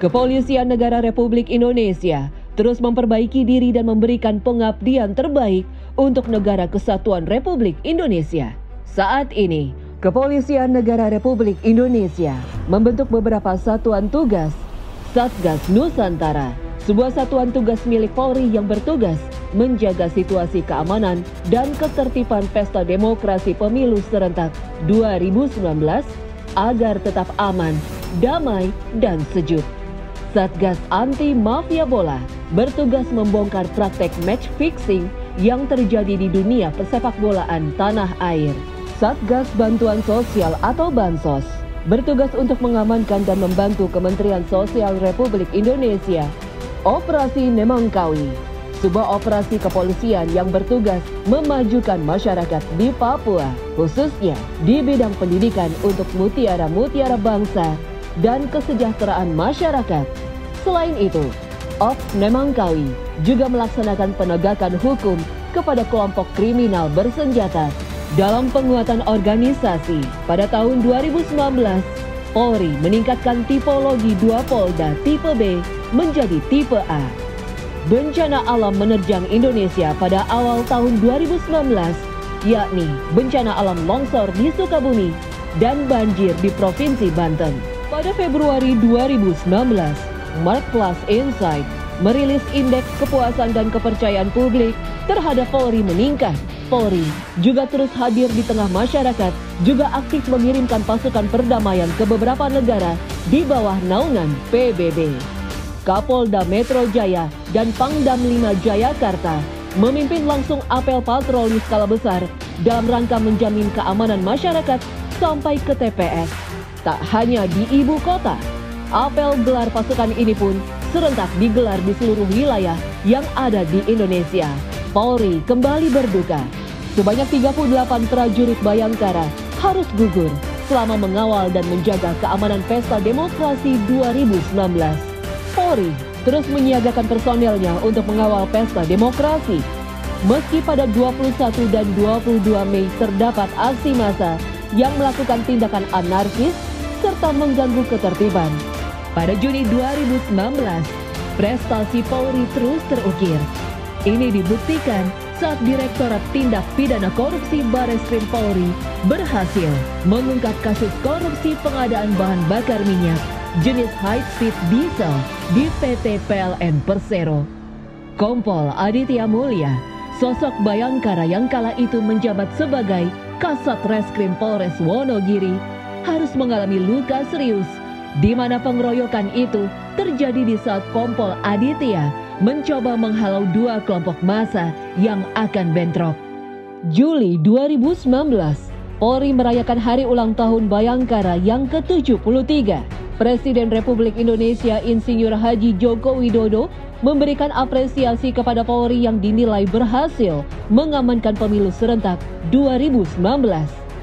Kepolisian Negara Republik Indonesia terus memperbaiki diri dan memberikan pengabdian terbaik untuk Negara Kesatuan Republik Indonesia. Saat ini, Kepolisian Negara Republik Indonesia membentuk beberapa satuan tugas. Satgas Nusantara, sebuah satuan tugas milik Polri yang bertugas menjaga situasi keamanan dan ketertiban Pesta Demokrasi Pemilu Serentak 2019 agar tetap aman, damai, dan sejuk. Satgas Anti Mafia Bola bertugas membongkar praktek match fixing yang terjadi di dunia persepakbolaan tanah air. Satgas Bantuan Sosial atau Bansos bertugas untuk mengamankan dan membantu Kementerian Sosial Republik Indonesia Operasi Nemangkawi, sebuah operasi kepolisian yang bertugas memajukan masyarakat di Papua, khususnya di bidang pendidikan untuk mutiara-mutiara bangsa dan kesejahteraan masyarakat. Selain itu, Ops Nemangkawi juga melaksanakan penegakan hukum kepada kelompok kriminal bersenjata. Dalam penguatan organisasi, pada tahun 2019, Polri meningkatkan tipologi 2 Polda tipe B menjadi tipe A. Bencana alam menerjang Indonesia pada awal tahun 2019, yakni bencana alam longsor di Sukabumi dan banjir di Provinsi Banten. Pada Februari 2019, Mark Plus Insight merilis indeks kepuasan dan kepercayaan publik terhadap Polri meningkat. Polri juga terus hadir di tengah masyarakat, juga aktif mengirimkan pasukan perdamaian ke beberapa negara di bawah naungan PBB. Kapolda Metro Jaya dan Pangdam 5 Jayakarta memimpin langsung apel patroli skala besar dalam rangka menjamin keamanan masyarakat sampai ke TPS. Tak hanya di ibu kota, apel gelar pasukan ini pun serentak digelar di seluruh wilayah yang ada di Indonesia. Polri kembali berduka. Sebanyak 38 prajurit Bayangkara harus gugur selama mengawal dan menjaga keamanan Pesta Demokrasi 2019. Polri terus menyiagakan personelnya untuk mengawal Pesta Demokrasi. Meski pada 21 dan 22 Mei terdapat aksi massa yang melakukan tindakan anarkis serta mengganggu ketertiban. Pada Juni 2019, prestasi Polri terus terukir. Ini dibuktikan saat Direktorat Tindak Pidana Korupsi Bareskrim Polri berhasil mengungkap kasus korupsi pengadaan bahan bakar minyak jenis high speed diesel di PT PLN Persero. Kompol Aditya Mulya, sosok Bayangkara yang kala itu menjabat sebagai Kasat Reskrim Polres Wonogiri, harus mengalami luka serius, di mana pengeroyokan itu terjadi di saat Kompol Aditya mencoba menghalau 2 kelompok massa yang akan bentrok. Juli 2019, Polri merayakan hari ulang tahun Bayangkara yang ke-73. Presiden Republik Indonesia Insinyur Haji Joko Widodo memberikan apresiasi kepada Polri yang dinilai berhasil mengamankan pemilu serentak 2019.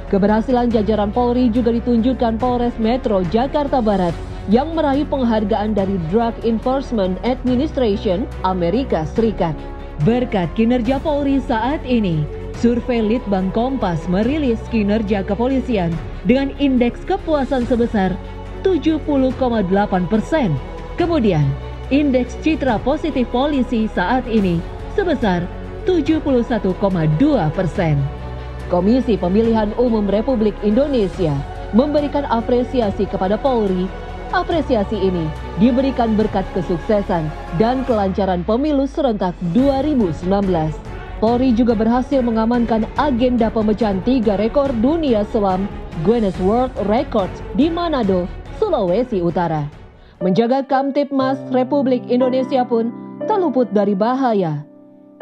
Keberhasilan jajaran Polri juga ditunjukkan Polres Metro Jakarta Barat yang meraih penghargaan dari Drug Enforcement Administration Amerika Serikat. Berkat kinerja Polri saat ini, survei Litbang Kompas merilis kinerja kepolisian dengan indeks kepuasan sebesar 70,8%. Kemudian, indeks citra positif polisi saat ini sebesar 71,2%. Komisi Pemilihan Umum Republik Indonesia memberikan apresiasi kepada Polri. Apresiasi ini diberikan berkat kesuksesan dan kelancaran pemilu serentak 2019. Polri juga berhasil mengamankan agenda pemecahan 3 rekor dunia selam Guinness World Records di Manado, Sulawesi Utara. Menjaga Kamtibmas Republik Indonesia pun tak luput dari bahaya.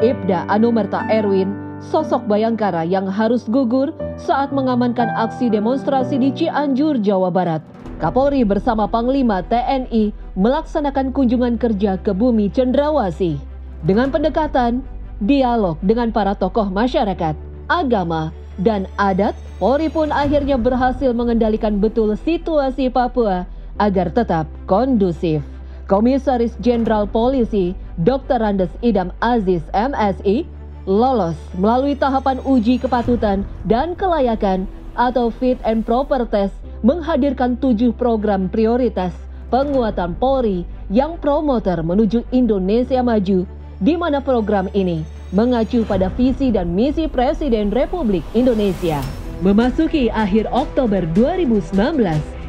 Ibda Anumerta Erwin, sosok Bayangkara yang harus gugur saat mengamankan aksi demonstrasi di Cianjur, Jawa Barat. Kapolri bersama Panglima TNI melaksanakan kunjungan kerja ke bumi Cendrawasih. Dengan pendekatan, dialog dengan para tokoh masyarakat, agama, dan adat, Polri pun akhirnya berhasil mengendalikan betul situasi Papua agar tetap kondusif. Komisaris Jenderal Polisi Dr. Andes Idam Aziz MSI lolos melalui tahapan uji kepatutan dan kelayakan atau fit and proper test, menghadirkan 7 program prioritas penguatan Polri yang promotor menuju Indonesia Maju, di mana program ini mengacu pada visi dan misi Presiden Republik Indonesia. Memasuki akhir Oktober 2019,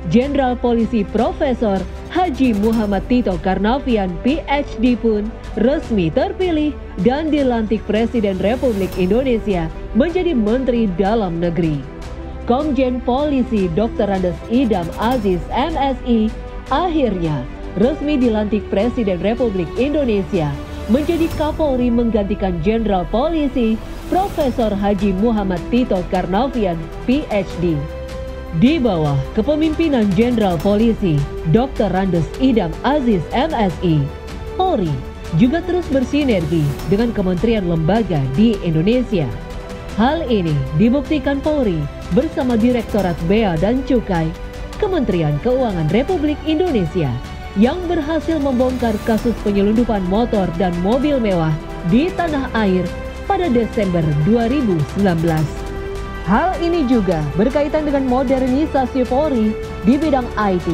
Jenderal Polisi Profesor Haji Muhammad Tito Karnavian PhD pun resmi terpilih dan dilantik Presiden Republik Indonesia menjadi Menteri Dalam Negeri. Komjen Polisi Dr. Andes Idam Aziz MSI akhirnya resmi dilantik Presiden Republik Indonesia menjadi Kapolri menggantikan Jenderal Polisi Profesor Haji Muhammad Tito Karnavian PhD. Di bawah kepemimpinan Jenderal Polisi Dr. Andes Idam Aziz MSI, Polri juga terus bersinergi dengan kementerian lembaga di Indonesia. Hal ini dibuktikan Polri bersama Direktorat Bea dan Cukai Kementerian Keuangan Republik Indonesia yang berhasil membongkar kasus penyelundupan motor dan mobil mewah di tanah air pada Desember 2019. Hal ini juga berkaitan dengan modernisasi Polri di bidang IT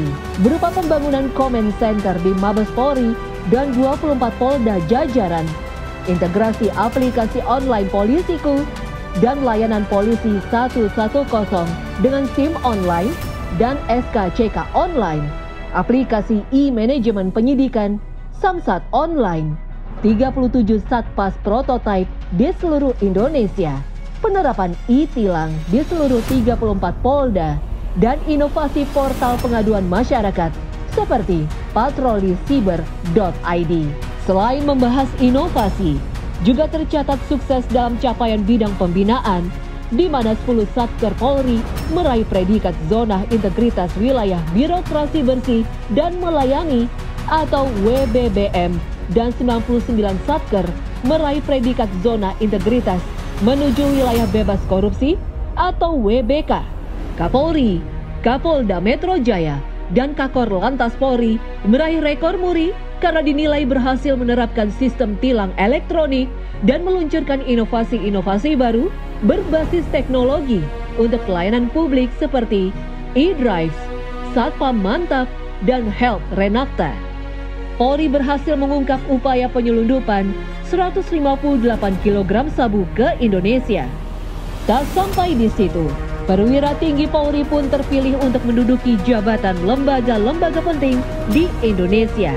berupa pembangunan Command Center di Mabes Polri dan 24 Polda jajaran, integrasi aplikasi online Polisiku dan layanan polisi 110 dengan SIM online dan SKCK online, aplikasi e-manajemen penyidikan, Samsat online, 37 satpas prototipe di seluruh Indonesia, penerapan e-tilang di seluruh 34 Polda, dan inovasi portal pengaduan masyarakat seperti patrolisiber.id. Selain membahas inovasi, juga tercatat sukses dalam capaian bidang pembinaan, di mana 10 Satker Polri meraih predikat Zona Integritas Wilayah Birokrasi Bersih dan Melayani atau WBBM, dan 99 Satker meraih predikat Zona Integritas menuju Wilayah Bebas Korupsi atau WBK. Kapolri, Kapolda Metro Jaya, dan Kakor Lantas Polri meraih rekor muri karena dinilai berhasil menerapkan sistem tilang elektronik dan meluncurkan inovasi-inovasi baru berbasis teknologi untuk pelayanan publik seperti e-drives, Satpam Mantap, dan Health Renakta. Polri berhasil mengungkap upaya penyelundupan 158 kg sabu ke Indonesia. Tak sampai di situ, perwira tinggi Polri pun terpilih untuk menduduki jabatan lembaga-lembaga penting di Indonesia.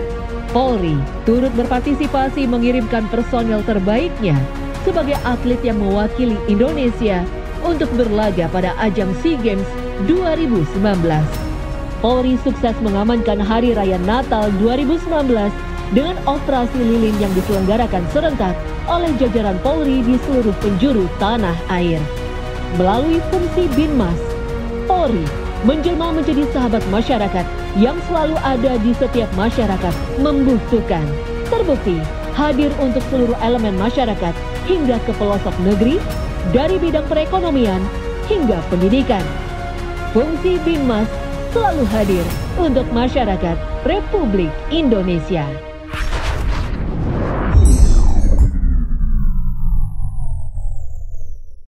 Polri turut berpartisipasi mengirimkan personel terbaiknya sebagai atlet yang mewakili Indonesia untuk berlaga pada ajang SEA Games 2019. Polri sukses mengamankan Hari Raya Natal 2019 dengan operasi lilin yang diselenggarakan serentak oleh jajaran Polri di seluruh penjuru tanah air. Melalui fungsi Binmas, Polri menjelma menjadi sahabat masyarakat yang selalu ada di setiap masyarakat membutuhkan. Terbukti hadir untuk seluruh elemen masyarakat hingga ke pelosok negeri, dari bidang perekonomian hingga pendidikan. Fungsi Binmas selalu hadir untuk masyarakat Republik Indonesia.